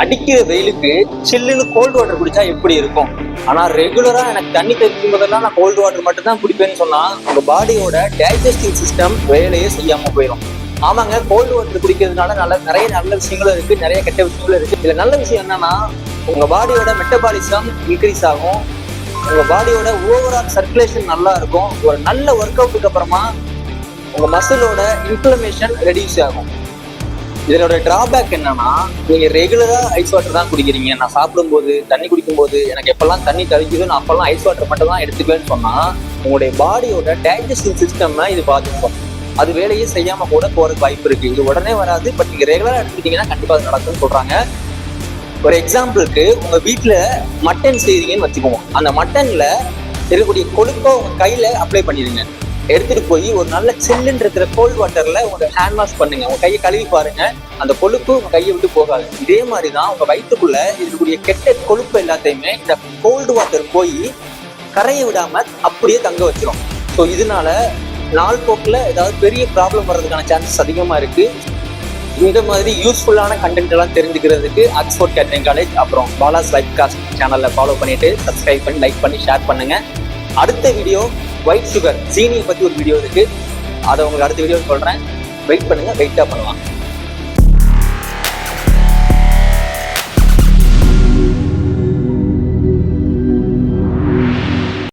அடிக்கிற வெயிலுக்கு சில்லுன்னு கோல்டு வாட்டர் குடிச்சா எப்படி இருக்கும்? ஆனா ரெகுலரா எனக்கு தண்ணி தெரிக்கும் போதெல்லாம் நான் கோல்டு வாட்டர் மட்டும் தான் குடிப்பேன்னு சொன்னா உங்க பாடியோட டைஜஸ்டிவ் சிஸ்டம் வேலையே செய்யாம போயிடும். ஆமாங்க, கோல்டு வாட்டர் குடிக்கிறதுனால நிறைய நல்ல விஷயங்களும் இருக்கு, நிறைய கெட்ட விஷயங்களும் இருக்கு. இதுல நல்ல விஷயம் என்னன்னா உங்க பாடியோட மெட்டபாலிசம் இன்க்ரீஸ் ஆகும், உங்க பாடியோட ஓவரால் சர்க்குலேஷன் நல்லா இருக்கும். ஒரு நல்ல ஒர்க் அவுட்டுக்கு அப்புறமா உங்க மசிலோட இன்ஃப்ளமேஷன் ரெடியூஸ் ஆகும். இதனோட டிராபேக் என்னன்னா நீங்க ரெகுலரா ஐஸ் வாட்டர் தான் குடிக்கிறீங்க. நான் சாப்பிடும்போது தண்ணி குடிக்கும்போது எனக்கு எப்பெல்லாம் தண்ணி தவிக்குதோ நான் அப்பெல்லாம் ஐஸ் வாட்டர் மட்டும் தான் எடுத்துக்குவேன்னு சொன்னா உங்களுடைய பாடியோட டைஜஸ்டிவ் சிஸ்டம் இது பாதிக்கும். அது வேலையே செய்யாம கூட போறதுக்கு வாய்ப்பு இருக்கு. இது உடனே வராது, பட் நீங்க ரெகுலரா எடுத்துக்கிட்டீங்கன்னா கண்டிப்பா அது நடக்கும்னு சொல்றாங்க. ஒரு எக்ஸாம்பிளுக்கு உங்க வீட்டுல மட்டன் செய்றீங்கன்னு வச்சுக்குவோம். அந்த மட்டன்ல இருக்கக்கூடிய கொழுப்பை உங்க கையில அப்ளை பண்ணிடுங்க. எடுத்துட்டு போய் ஒரு நல்ல சில்லுன்னு இருக்கிற கோல்ட் வாட்டர்ல உங்க ஹேண்ட் வாஷ் பண்ணுங்க. உங்க கையை கழுவி பாருங்க, அந்த கொழுப்பு உங்க கையை விட்டு போகாது. இதே மாதிரிதான் உங்க வயிற்றுக்குள்ள இருக்கக்கூடிய கெட்ட கொழுப்பு எல்லாத்தையுமே இந்த கோல்டு வாட்டர் போய் கரையை விடாம அப்படியே தங்க வச்சிரும். ஸோ இதனால நாள் போக்குல ஏதாவது பெரிய ப்ராப்ளம் வர்றதுக்கான சான்சஸ் அதிகமா இருக்கு. இந்த மாதிரி யூஸ்ஃபுல்லான கண்டென்ட் எல்லாம் தெரிஞ்சுக்கிறதுக்கு ஆக்ஸ்போர்ட் கேட்டரிங் காலேஜ் அப்புறம் பாலாஸ் லைஃப் காஸ்ட் சேனல்ல ஃபாலோ பண்ணிட்டு சப்ஸ்கிரைப் பண்ணி லைக் பண்ணி ஷேர் பண்ணுங்க. அடுத்த வீடியோ ஒயிட் சுகர் சீனியை பத்தி ஒரு வீடியோ இருக்கு, அதை உங்களுக்கு அடுத்த வீடியோ சொல்றேன். வெயிட் பண்ணுங்க, வெயிட்டா பண்ணலாம்.